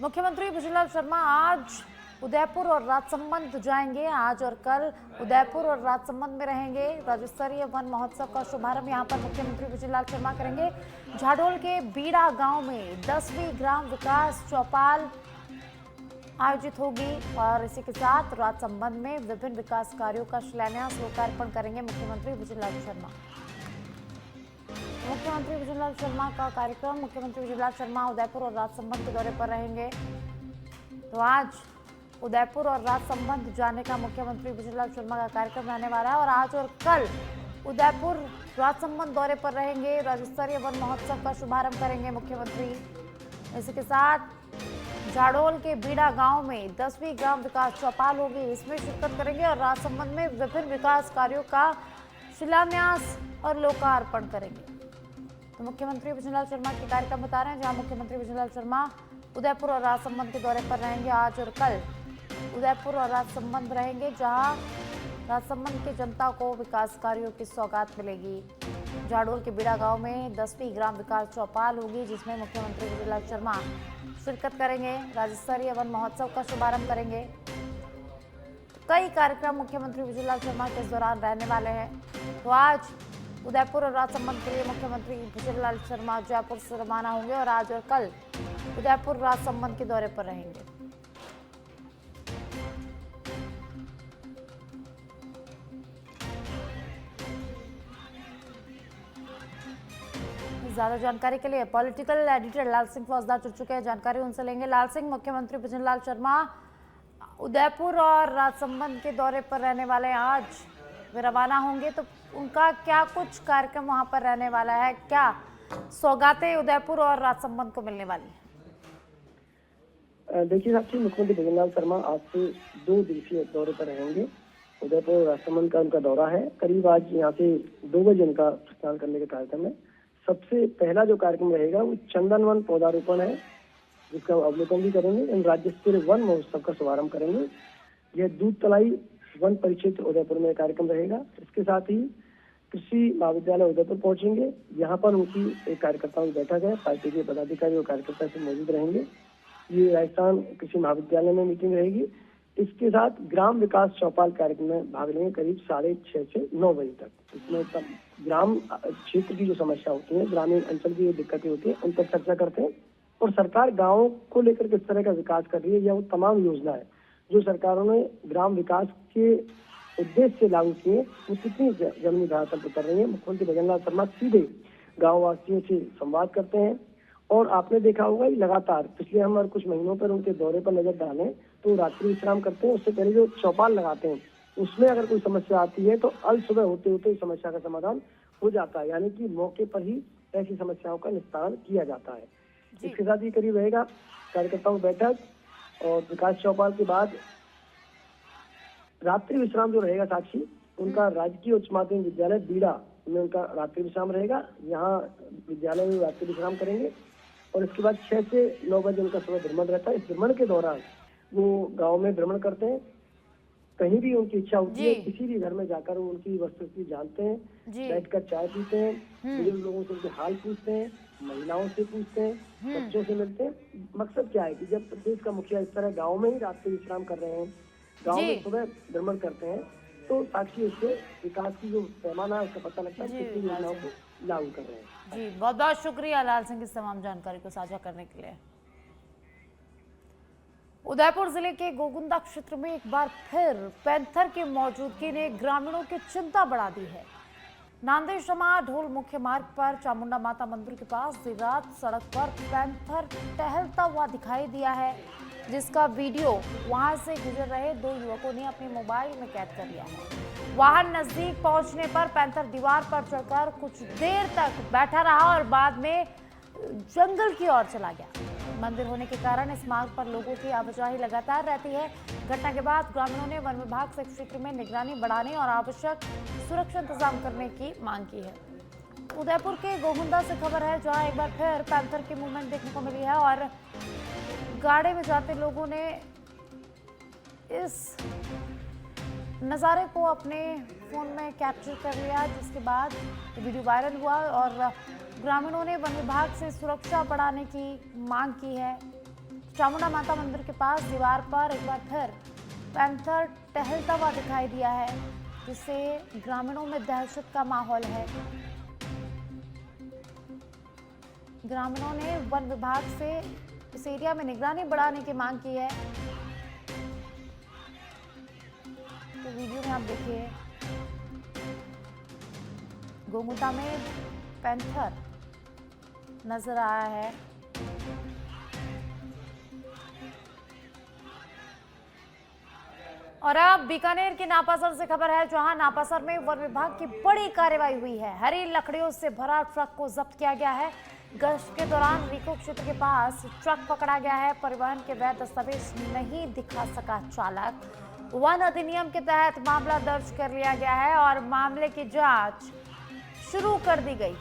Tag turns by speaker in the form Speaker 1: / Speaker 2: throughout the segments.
Speaker 1: मुख्यमंत्री भुजलाल शर्मा आज उदयपुर और राजसमंद जाएंगे। आज और कल उदयपुर और राजसमंद में रहेंगे। राज्य स्तरीय वन महोत्सव का शुभारंभ यहां पर मुख्यमंत्री भुजलाल शर्मा करेंगे। झाडोल के बीड़ा गांव में 10वीं ग्राम विकास चौपाल आयोजित होगी और इसी के साथ राजसमंद में विभिन्न विकास कार्यों का शिलान्यास लोकार्पण करेंगे मुख्यमंत्री भुजलाल शर्मा। मुख्यमंत्री भुजलाल शर्मा का कार्यक्रम, मुख्यमंत्री भुजलाल शर्मा उदयपुर और राजसमंद के दौरे पर रहेंगे। तो आज उदयपुर और राजसमंद जाने का मुख्यमंत्री भुजलाल शर्मा का कार्यक्रम रहने वाला है और आज और कल उदयपुर राजसमंद दौरे पर रहेंगे। राज्य स्तरीय वन महोत्सव का शुभारंभ करेंगे मुख्यमंत्री। इसी के साथ झाडोल के बीड़ा गांव में 10वीं ग्राम विकास चौपाल होगी, इसमें शिरकत करेंगे और राजसमंद में विभिन्न विकास कार्यों का शिलान्यास और लोकार्पण करेंगे। तो मुख्यमंत्री भुजलाल शर्मा के कार्यक्रम बता रहे हैं, जहां मुख्यमंत्री भुजलाल शर्मा उदयपुर और राजसमंद के दौरे पर रहेंगे। आज और कल उदयपुर और राजसमंद रहेंगे, जहां राजसमंद की जनता को विकास कार्यों की सौगात मिलेगी। झाडोल के बीड़ा गांव में 10वीं ग्राम विकास चौपाल होगी, जिसमें मुख्यमंत्री भुजलाल शर्मा शिरकत करेंगे। राज्य स्तरीय वन महोत्सव का शुभारंभ करेंगे। कई कार्यक्रम मुख्यमंत्री भुजलाल शर्मा के इस दौरान रहने वाले हैं। तो आज उदयपुर और राजसमंद के लिए मुख्यमंत्री भुजलाल शर्मा जयपुर से रवाना होंगे और आज और कल उदयपुर राजसमंद के दौरे पर रहेंगे। ज्यादा जानकारी के लिए पॉलिटिकल एडिटर लाल सिंह फौजदार जुड़ चुके हैं, जानकारी उनसे लेंगे। लाल सिंह, मुख्यमंत्री भुजलाल शर्मा उदयपुर और राजसमंद के दौरे पर रहने वाले, आज वे रवाना होंगे, तो उनका क्या कुछ कार्यक्रम वहां पर रहने वाला है? क्या सौगातें उदयपुर और राजसमंद को मिलने वाली है?
Speaker 2: देखिए साक्षी, मुख्यमंत्री भुजलाल शर्मा आज से 2 दिवसीय दौरे पर रहेंगे। उदयपुर और राजसमंद का उनका दौरा है। करीब आज यहाँ से 2 बजे उनका प्रस्थान करने का कार्यक्रम है। सबसे पहला जो कार्यक्रम रहेगा वो चंदनवन पौधारोपण है, जिसका अवलोकन भी करेंगे। राज्य स्तरीय वन महोत्सव का शुभारंभ करेंगे। यह दूध तलाई वन परिक्षेत्र उदयपुर में कार्यक्रम रहेगा। इसके साथ ही कृषि महाविद्यालय उदयपुर पहुंचेंगे। यहाँ पर उनकी एक कार्यकर्ताओं की बैठक है। पार्टी के पदाधिकारी और कार्यकर्ता से मौजूद रहेंगे। ये राजस्थान कृषि महाविद्यालय में मीटिंग रहेगी। इसके साथ ग्राम विकास चौपाल कार्यक्रम में भाग लेंगे करीब 6:30 से 9 बजे तक। इसमें ग्राम क्षेत्र की जो समस्या होती है, ग्रामीण अंचल की जो दिक्कतें होती है, उन पर चर्चा करते हैं और सरकार गाँव को लेकर किस तरह का विकास कर रही है, या वो तमाम योजनाएं जो सरकारों ने ग्राम विकास के उद्देश्य से लागू किए, वो कितनी जमीनी धरातल पर कर रही है। मुख्यमंत्री भुजलाल शर्मा सीधे गाँव वासियों से संवाद करते हैं और आपने देखा होगा लगातार पिछले हम और कुछ महीनों पर उनके दौरे पर नजर डालें तो रात्रि विश्राम करते हैं। उससे पहले जो चौपाल लगाते हैं उसमें अगर कोई समस्या आती है तो अल सुबह होते होते इस समस्या का समाधान हो जाता है, यानी कि मौके पर ही ऐसी समस्याओं का निस्तारण किया जाता है। इसके साथ ही करीब रहेगा कार्यकर्ताओं की बैठक और विकास चौपाल के बाद रात्रि विश्राम जो रहेगा साक्षी, उनका राजकीय उच्च माध्यमिक विद्यालय बीड़ा में उनका रात्रि विश्राम रहेगा। यहाँ विद्यालय में रात्रि विश्राम करेंगे और इसके बाद 6 से 9 बजे उनका सुबह भ्रमण रहता है। इस भ्रमण के दौरान वो गांव में भ्रमण करते हैं। कहीं भी उनकी इच्छा होती है किसी भी घर में जाकर वो उनकी वस्तुस्थिति जानते हैं, बैठकर चाय पीते हैं, बुजुर्ग लोगों से उनके हाल पूछते हैं, महिलाओं से पूछते हैं, बच्चों से मिलते हैं। मकसद क्या है कि जब प्रदेश का मुखिया इस तरह गाँव में ही रात्रि विश्राम कर रहे हैं, गाँव में सुबह भ्रमण करते हैं, तो साक्षी उससे विकास की जो पैमाना है उसका पता लगता है कितनी योजनाओं को लागू कर रहे हैं।
Speaker 1: जी, बहुत बहुत शुक्रिया लाल सिंह इस तमाम जानकारी को साझा करने के लिए। उदयपुर जिले के गोगुंदा क्षेत्र में एक बार फिर पैंथर की मौजूदगी ने ग्रामीणों की चिंता बढ़ा दी है। नांदेड़ शमा ढोल मुख्य मार्ग पर चामुंडा माता मंदिर के पास देर रात सड़क पर पैंथर टहलता हुआ दिखाई दिया है, जिसका वीडियो वहां से गुजर रहे 2 युवकों ने अपने मोबाइल में कैद कर लिया है। वाहन नजदीक पहुंचने पर पैंथर दीवार पर चढ़कर कुछ देर तक बैठा रहा और बाद में जंगल की ओर चला गया। मंदिर होने के कारण इस मार्ग पर लोगों की आवाजाही लगातार रहती है। घटना के बाद ग्रामीणों ने वन विभाग से क्षेत्र में निगरानी बढ़ाने और आवश्यक सुरक्षा इंतजाम करने की मांग की है। उदयपुर के गोगुंदा से खबर है, जहां एक बार फिर पैंथर की मूवमेंट देखने को मिली है और गाड़ी में जाते लोगों ने इस नज़ारे को अपने फ़ोन में कैप्चर कर लिया, जिसके बाद वीडियो वायरल हुआ और ग्रामीणों ने वन विभाग से सुरक्षा बढ़ाने की मांग की है। चामुंडा माता मंदिर के पास दीवार पर एक बार फिर पैंथर टहलता हुआ दिखाई दिया है, जिससे ग्रामीणों में दहशत का माहौल है। ग्रामीणों ने वन विभाग से इस एरिया में निगरानी बढ़ाने की मांग की है। तो वीडियो में आप देखिए, गोमुदा में पैंथर नजर आया है। और अब बीकानेर की नापासर से खबर है, जहां नापासर में वन विभाग की बड़ी कार्रवाई हुई है। हरी लकड़ियों से भरा ट्रक को जब्त किया गया है। गश्त के दौरान रिको क्षेत्र के पास ट्रक पकड़ा गया है। परिवहन के वैध दस्तावेज नहीं दिखा सका चालक। वन अधिनियम के तहत मामला दर्ज कर लिया गया है और मामले की जांच शुरू कर दी गई।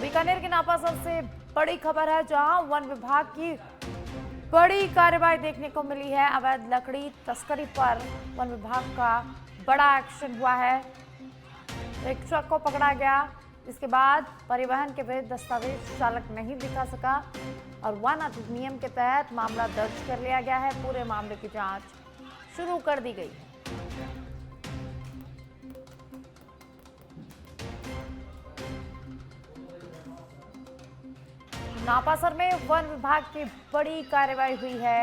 Speaker 1: बीकानेर के नापासर से बड़ी खबर है, जहां वन विभाग की बड़ी कार्रवाई देखने को मिली है। अवैध लकड़ी तस्करी पर वन विभाग का बड़ा एक्शन हुआ है। एक ट्रक को पकड़ा गया, इसके बाद परिवहन के वैध दस्तावेज चालक नहीं दिखा सका और वन अधिनियम के तहत मामला दर्ज कर लिया गया है। पूरे मामले की जांच शुरू कर दी गई है। नापासर में वन विभाग की बड़ी कार्रवाई हुई है।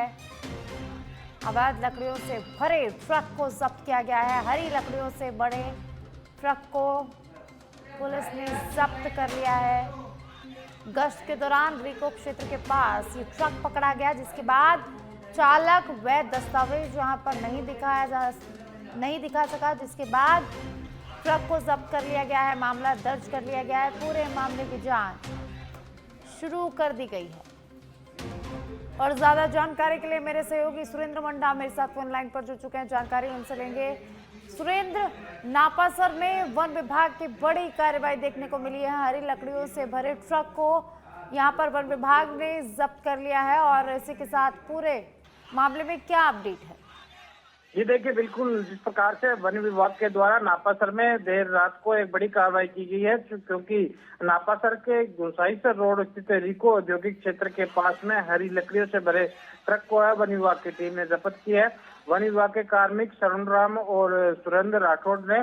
Speaker 1: अवैध लकड़ियों से भरे ट्रक को जब्त किया गया है। हरी लकड़ियों से बड़े ट्रक को पुलिस ने जब्त कर लिया है। गश्त के दौरान रिको क्षेत्र के पास ये ट्रक पकड़ा गया, जिसके बाद चालक वैध दस्तावेज वहां पर नहीं दिखा सका, जिसके बाद ट्रक को जब्त कर लिया गया है। मामला दर्ज कर लिया गया है। पूरे मामले की जांच शुरू कर दी गई है। और ज्यादा जानकारी के लिए मेरे सहयोगी सुरेंद्र मंडा मेरे साथ फोन लाइन पर जुड़ चुके हैं, जानकारी उनसे लेंगे। सुरेंद्र, नापासर में वन विभाग की बड़ी कार्रवाई देखने को मिली है। हरी लकड़ियों से भरे ट्रक को यहां पर वन विभाग ने जब्त कर लिया है और इसी के साथ पूरे मामले में क्या अपडेट है?
Speaker 3: जी देखिए, बिल्कुल जिस प्रकार से वन विभाग के द्वारा नापासर में देर रात को एक बड़ी कार्रवाई की गई है, क्योंकि नापासर के गुंसाईसर रोड स्थित रिको औद्योगिक क्षेत्र के पास में हरी लकड़ियों से भरे ट्रक को है वन विभाग की टीम ने जब्त किया है। वन विभाग के कार्मिक शरण राम और सुरेंद्र राठौड़ ने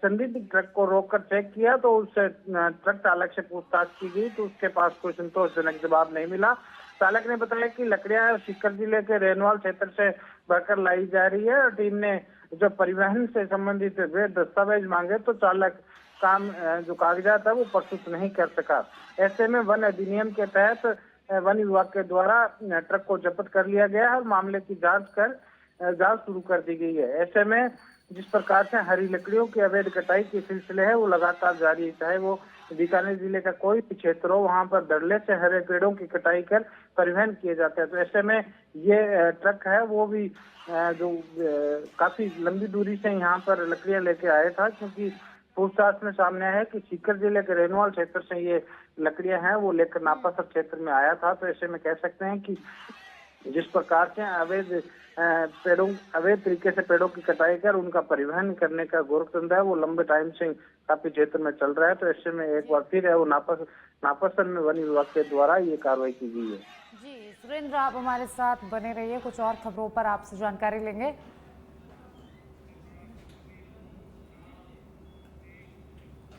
Speaker 3: संदिग्ध ट्रक को रोककर चेक किया, तो उस ट्रक चालक से पूछताछ की गई तो उसके पास कोई संतोषजनक जवाब नहीं मिला। चालक ने बताया कि लकड़ियां सीकर जिले के रेनवाल क्षेत्र से भरकर लाई जा रही है और टीम ने जो परिवहन से संबंधित वे दस्तावेज मांगे तो चालक काम जो कागजात है वो प्रस्तुत नहीं कर सका। ऐसे में वन अधिनियम के तहत वन विभाग के द्वारा ट्रक को जब्त कर लिया गया है और मामले की जांच शुरू कर दी गई है। ऐसे में जिस प्रकार से हरी लकड़ियों की अवैध कटाई के सिलसिले है वो लगातार जारी है, चाहे वो बीकानेर जिले का कोई भी क्षेत्र हो, वहां पर धड़ल्ले से हरे पेड़ों की कटाई कर परिवहन किए जाते हैं। तो ऐसे में ये ट्रक है वो भी जो काफी लंबी दूरी से यहाँ पर लकड़ियां लेके आया था, क्योंकि पूछताछ में सामने आया है कि सीकर जिले के रेनवाल क्षेत्र से ये लकड़ियां हैं वो लेकर नापासर क्षेत्र में आया था। तो ऐसे में कह सकते हैं कि जिस प्रकार से अवैध तरीके से पेड़ों की कटाई कर उनका परिवहन करने का गोरखधंधा है वो लंबे टाइम से काफी क्षेत्र में चल रहा है। तो ऐसे में एक बार फिर है वो नापासर में वन विभाग के द्वारा ये कार्रवाई की गई है।
Speaker 1: जी सुरेंद्र, आप हमारे साथ बने रहिए, कुछ और खबरों पर आपसे जानकारी लेंगे।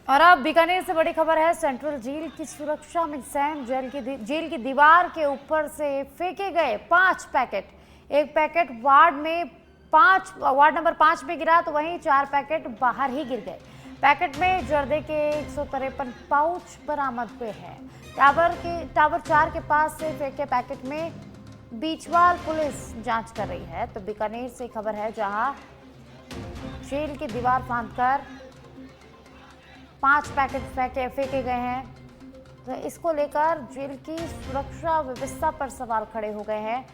Speaker 1: और अब बीकानेर से बड़ी खबर है, सेंट्रल जेल की सुरक्षा में सैम जेल की दीवार के ऊपर से फेंके गए 5 पैकेट। एक पैकेट वार्ड नंबर 5 में गिरा तो वहीं 4 पैकेट बाहर ही गिर गए। पैकेट में जर्दे के 153 पाउच बरामद हुए हैं। टावर 4 के पास से फेंके पैकेट में बीचवाल पुलिस जांच कर रही है। तो बीकानेर से खबर है, जहां जेल की दीवार फांदकर 5 पैकेट फेंके गए हैं। तो इसको लेकर जेल की सुरक्षा व्यवस्था पर सवाल खड़े हो गए हैं।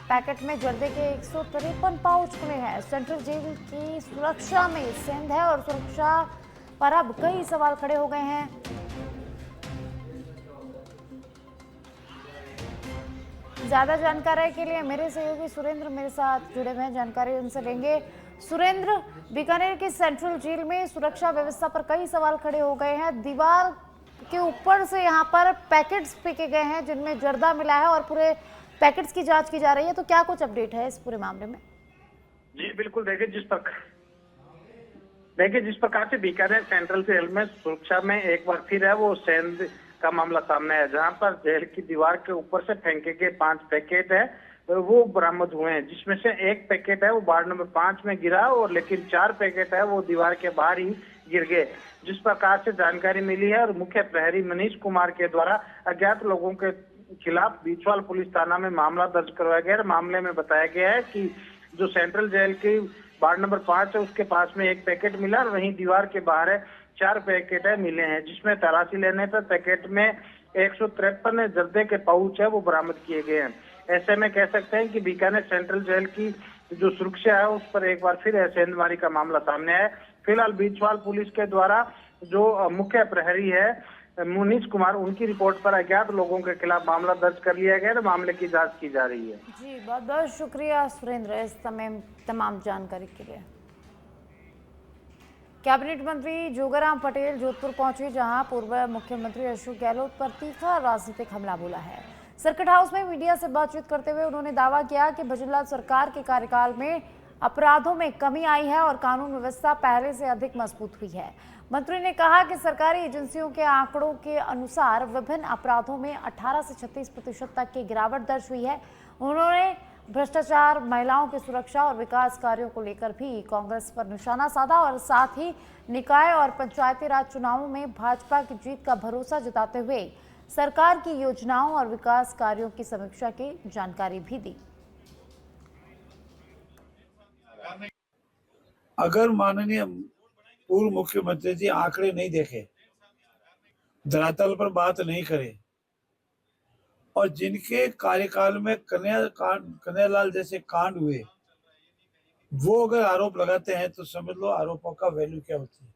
Speaker 1: पैकेट में जर्दे के 153 पाउच खुले हैं। सेंट्रल जेल की सुरक्षा में सेंध है और सुरक्षा पर अब कई सवाल खड़े हो गए हैं। ज्यादा जानकारी के लिए मेरे सहयोगी सुरेंद्र मेरे साथ जुड़े हुए हैं, जानकारी उनसे लेंगे। सुरेंद्र, बीकानेर की सेंट्रल जेल में सुरक्षा व्यवस्था पर कई सवाल खड़े हो गए हैं। दीवार के ऊपर से यहाँ पर पैकेट्स फेंके गए हैं जिनमें जर्दा मिला है और पूरे पैकेट्स की जांच की जा रही है। तो क्या कुछ अपडेट है इस पूरे मामले में?
Speaker 3: जी बिल्कुल, देखिए जिस प्रकार से बीकानेर सेंट्रल जेल में सुरक्षा में एक बार फिर है वो सेंध का मामला सामने है, जहां पर जेल की दीवार के ऊपर से फेंके गए 5 पैकेट है वो बरामद हुए हैं, जिसमें से एक पैकेट है वो वार्ड नंबर 5 में गिरा और लेकिन 4 पैकेट है वो दीवार के बाहर ही गिर गए। जिस प्रकार से जानकारी मिली है और मुख्य प्रहरी मनीष कुमार के द्वारा अज्ञात लोगों के खिलाफ बीछवाल पुलिस थाना में मामला दर्ज करवाया गया। मामले में बताया गया है कि जो सेंट्रल जेल की वार्ड नंबर 5 है उसके पास में एक पैकेट मिला और वहीं दीवार के बाहर है 4 पैकेट है मिले हैं, जिसमें तलाशी लेने पर पैकेट में 153 जर्दे के पाउच है वो बरामद किए गए हैं। ऐसे में कह सकते हैं कि बीकानेर सेंट्रल जेल की जो सुरक्षा है उस पर एक बार फिर सेंधमारी का मामला सामने आया। फिलहाल बीछवाल पुलिस के द्वारा जो मुख्य प्रहरी है मुनीष कुमार, उनकी रिपोर्ट पर अज्ञात लोगों के खिलाफ मामला दर्ज कर लिया गया है, मामले की जांच की जा रही है।
Speaker 1: जी बहुत बहुत शुक्रिया सुरेंद्र इस तमाम जानकारी के लिए। कैबिनेट मंत्री जोगाराम पटेल जोधपुर पहुंचे, जहां पूर्व मुख्यमंत्री अशोक गहलोत पर तीखा राजनीतिक हमला बोला है। सर्किट हाउस में मीडिया से बातचीत करते हुए उन्होंने दावा किया कि भजनलाल सरकार के कार्यकाल में अपराधों में कमी आई है और कानून व्यवस्था पहले से अधिक मजबूत हुई है। मंत्री ने कहा कि सरकारी एजेंसियों के आंकड़ों के अनुसार विभिन्न अपराधों में 18 से 36% तक की गिरावट दर्ज हुई है। उन्होंने भ्रष्टाचार, महिलाओं की सुरक्षा और विकास कार्यों को लेकर भी कांग्रेस पर निशाना साधा और साथ ही निकाय और पंचायती राज चुनावों में भाजपा की जीत का भरोसा जताते हुए सरकार की योजनाओं और विकास कार्यों की समीक्षा की जानकारी भी दी।
Speaker 4: अगर माननीय पूर्व मुख्यमंत्री जी आंकड़े नहीं देखे, धरातल पर बात नहीं करे और जिनके कार्यकाल में कन्हैयालाल जैसे कांड हुए वो अगर आरोप लगाते हैं तो समझ लो आरोपों का वैल्यू क्या होती है।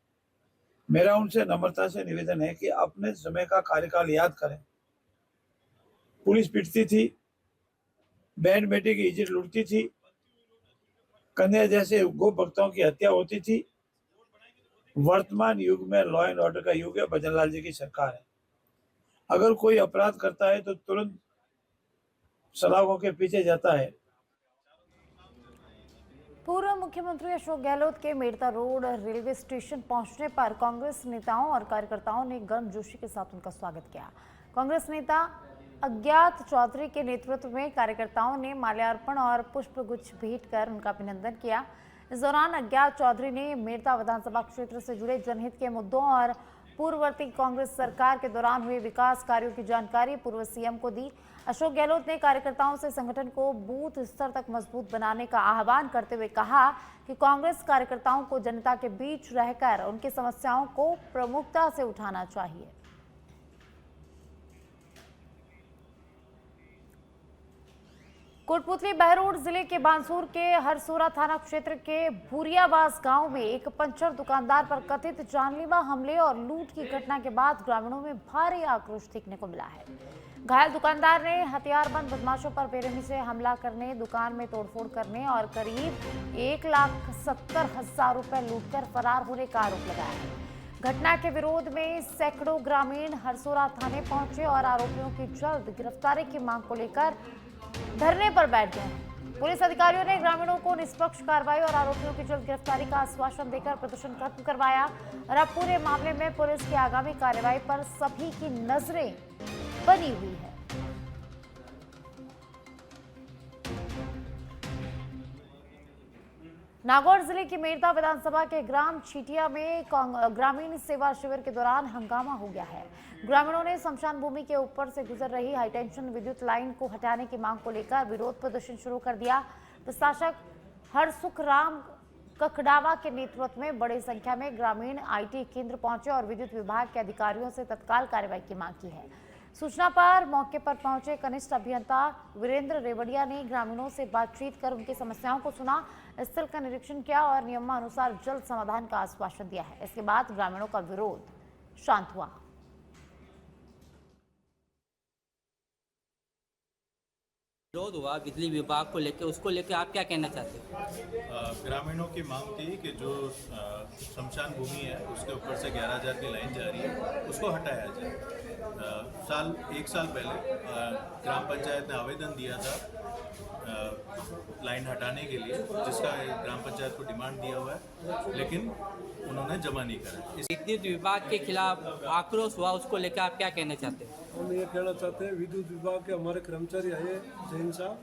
Speaker 4: मेरा उनसे नम्रता से निवेदन है कि अपने समय का कार्यकाल याद करें। पुलिस पिटती थी, बहन बेटी की इज्जत लूटती थी, कन्हैया जैसे गो भक्तों की हत्या होती थी। वर्तमान युग में लॉ एंड ऑर्डर का युग है, भजनलाल जी की सरकार है। अगर कोई अपराध करता है तो तुरंत सलाखों के पीछे जाता है।
Speaker 1: पूर्व मुख्यमंत्री अशोक गहलोत के मेड़ता रोड रेलवे स्टेशन पहुंचने पर कांग्रेस नेताओं और कार्यकर्ताओं ने गर्मजोशी के साथ उनका स्वागत किया। कांग्रेस नेता अज्ञात चौधरी के नेतृत्व में कार्यकर्ताओं ने माल्यार्पण और पुष्पगुच्छ भेंट कर उनका अभिनंदन किया। इस दौरान अज्ञात चौधरी ने मेड़ता विधानसभा क्षेत्र से जुड़े जनहित के मुद्दों और पूर्ववर्ती कांग्रेस सरकार के दौरान हुए विकास कार्यों की जानकारी पूर्व सीएम को दी। अशोक गहलोत ने कार्यकर्ताओं से संगठन को बूथ स्तर तक मजबूत बनाने का आह्वान करते हुए कहा कि कांग्रेस कार्यकर्ताओं को जनता के बीच रहकर उनकी समस्याओं को प्रमुखता से उठाना चाहिए। कोटपुतली बहरोड जिले के बांसूर के हरसोरा थाना क्षेत्र के भूरियावास गांव में एक पंचर दुकानदार पर कथित जानलेवा हमले और लूट की घटना के बाद ग्रामीणों में भारी आक्रोश देखने को मिला है। घायल दुकानदार ने हथियारबंद बदमाशों पर बेरहमी से हमला करने, दुकान में तोड़फोड़ करने और करीब 1,70,000 रुपए लूटकर फरार होने का आरोप लगाया है। घटना के विरोध में सैकड़ों ग्रामीण हरसोरा थाने पहुंचे और आरोपियों की जल्द गिरफ्तारी की मांग को लेकर धरने पर बैठ गए। पुलिस अधिकारियों ने ग्रामीणों को निष्पक्ष कार्रवाई और आरोपियों की जल्द गिरफ्तारी का आश्वासन देकर प्रदर्शन खत्म करवाया और अब पूरे मामले में पुलिस की आगामी कार्रवाई पर सभी की नजरें बनी हुई है। नागौर जिले की मेड़ता विधानसभा के ग्राम छीटिया में ग्रामीण सेवा शिविर के दौरान हंगामा हो गया है। ग्रामीणों ने स्मशान भूमि के ऊपर से गुजर रही हाईटेंशन विद्युत लाइन को हटाने की मांग को लेकर विरोध प्रदर्शन शुरू कर दिया। प्रशासक हरसुख राम कखडावा के नेतृत्व में बड़ी संख्या में ग्रामीण आईटी केंद्र पहुंचे और विद्युत विभाग के अधिकारियों से तत्काल कार्रवाई की मांग की है। सूचना पर मौके पर पहुंचे कनिष्ठ अभियंता वीरेंद्र रेवड़िया ने ग्रामीणों से बातचीत कर उनकी समस्याओं को सुना, स्थल का निरीक्षण किया और नियमानुसार जल्द समाधान का आश्वासन दिया है। इसके बाद ग्रामीणों का विरोध शांत हुआ।
Speaker 5: विरोध हुआ बिजली विभाग को लेकर, उसको लेकर आप क्या कहना चाहते हो?
Speaker 6: ग्रामीणों की मांग थी कि जो शमशान भूमि है उसके ऊपर से 11,000 की लाइन जा रही है उसको हटाया जाए। एक साल पहले ग्राम पंचायत ने आवेदन दिया था लाइन हटाने के लिए, जिसका ग्राम पंचायत को डिमांड दिया हुआ है, लेकिन उन्होंने जमा नहीं करा।
Speaker 5: विद्युत विभाग के खिलाफ आक्रोश हुआ, उसको लेकर आप क्या कहना चाहते हो?
Speaker 7: हम ये कहना चाहते हैं विद्युत विभाग के हमारे कर्मचारी आए जैन साहब,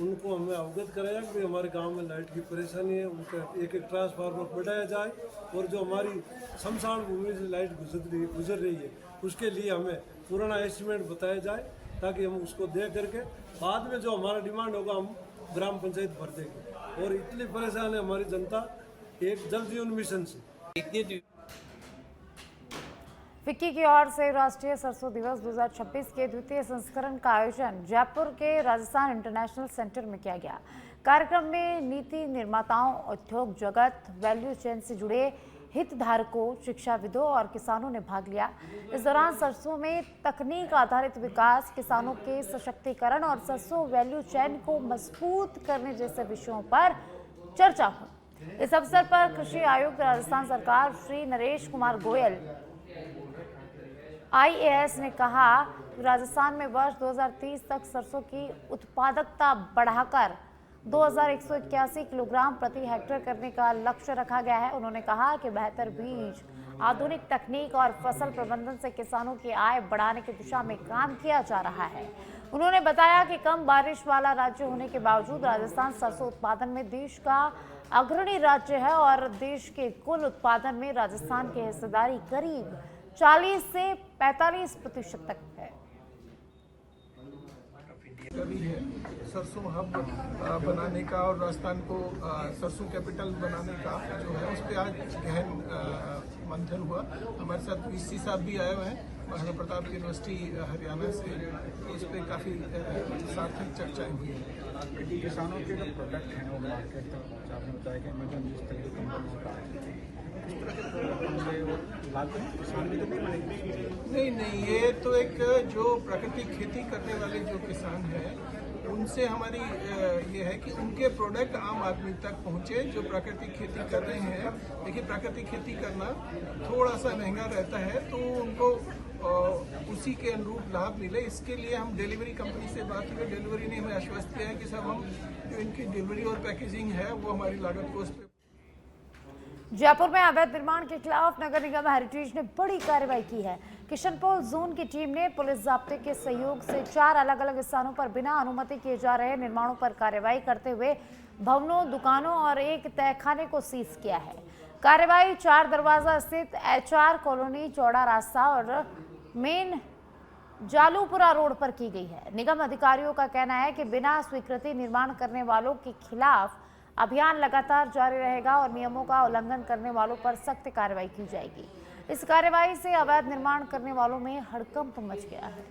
Speaker 7: उनको हमें अवगत कराया कि हमारे गांव में लाइट की परेशानी है, उनका एक ट्रांसफार्मर बढ़ाया जाए और जो हमारी शमशान भूमि से लाइट गुजर रही है उसके लिए हमें पुराना एस्टिमेट बताया जाए, ताकि हम उसको दे करके बाद में जो हमारा डिमांड होगा हम ग्राम पंचायत भर देंगे। और इतनी परेशान है हमारी जनता एक जल जीवन मिशन से।
Speaker 5: विद्युत
Speaker 1: फिक्की की ओर से राष्ट्रीय सरसों दिवस 2026 के द्वितीय संस्करण का आयोजन जयपुर के राजस्थान इंटरनेशनल सेंटर में किया गया। कार्यक्रम में नीति निर्माताओं, उद्योग जगत, वैल्यू चेन से जुड़े हितधारकों, शिक्षाविदों और किसानों ने भाग लिया। इस दौरान सरसों में तकनीक आधारित विकास, किसानों के सशक्तिकरण और सरसों वैल्यू चेन को मजबूत करने जैसे विषयों पर चर्चा हुई। इस अवसर पर कृषि आयुक्त राजस्थान सरकार श्री नरेश कुमार गोयल IAS ने कहा कि राजस्थान में वर्ष 2030 तक सरसों की उत्पादकता बढ़ाकर 2181 किलोग्राम प्रति हेक्टेयर करने का लक्ष्य रखा गया है। उन्होंने कहा कि बेहतर बीज, आधुनिक तकनीक और फसल प्रबंधन से किसानों की आय बढ़ाने की दिशा में काम किया जा रहा है। उन्होंने बताया कि कम बारिश वाला राज्य होने के बावजूद राजस्थान सरसों उत्पादन में देश का अग्रणी राज्य है और देश के कुल उत्पादन में राजस्थान की हिस्सेदारी करीब 40 से 45% तक है।
Speaker 8: कभी है सरसों हब बनाने का और राजस्थान को सरसों कैपिटल बनाने का जो है उस पर आज गहन मंथन हुआ। हमारे साथ VC साहब भी आए हुए हैं महाराणा प्रताप यूनिवर्सिटी हरियाणा से, तो उस पर काफ़ी सार्थक चर्चाएं हुई हैं।
Speaker 9: किसानों के जो प्रोडक्ट हैं वो मार्केट तक आपने बताया कि अमेजन जिस तरह की कंपनी का किस तरह के प्रोडक्ट होंगे वो लागत किसान भी तो नहीं बनेगी?
Speaker 8: नहीं, ये तो एक जो प्राकृतिक खेती करने वाले जो किसान हैं उनसे हमारी ये है कि उनके प्रोडक्ट आम आदमी तक पहुंचे जो प्राकृतिक खेती कर रहे हैं। देखिए, प्राकृतिक खेती करना थोड़ा सा महंगा रहता है, तो उनको उसी के अनुरूप लाभ मिले, इसके लिए हम डिलीवरी कंपनी से बात हुई। डिलीवरी ने हमें आश्वस्त किया है कि सब हम जो इनकी डिलीवरी और पैकेजिंग है वो हमारी लागत को उस पर।
Speaker 1: जयपुर में अवैध निर्माण के खिलाफ नगर निगम हेरिटेज ने बड़ी कार्रवाई की है। किशनपोल जोन की टीम ने पुलिस जाब्ते के सहयोग से 4 अलग अलग स्थानों पर बिना अनुमति किए जा रहे निर्माणों पर कार्रवाई करते हुए भवनों, दुकानों और एक तहखाने को सीज किया है। कार्रवाई 4 दरवाजा स्थित HR कॉलोनी, चौड़ा रास्ता और मेन जालूपुरा रोड पर की गई है। निगम अधिकारियों का कहना है कि बिना स्वीकृति निर्माण करने वालों के खिलाफ अभियान लगातार जारी रहेगा और नियमों का उल्लंघन करने वालों पर सख्त कार्रवाई की जाएगी। इस कार्रवाई से अवैध निर्माण करने वालों में हड़कंप मच गया है।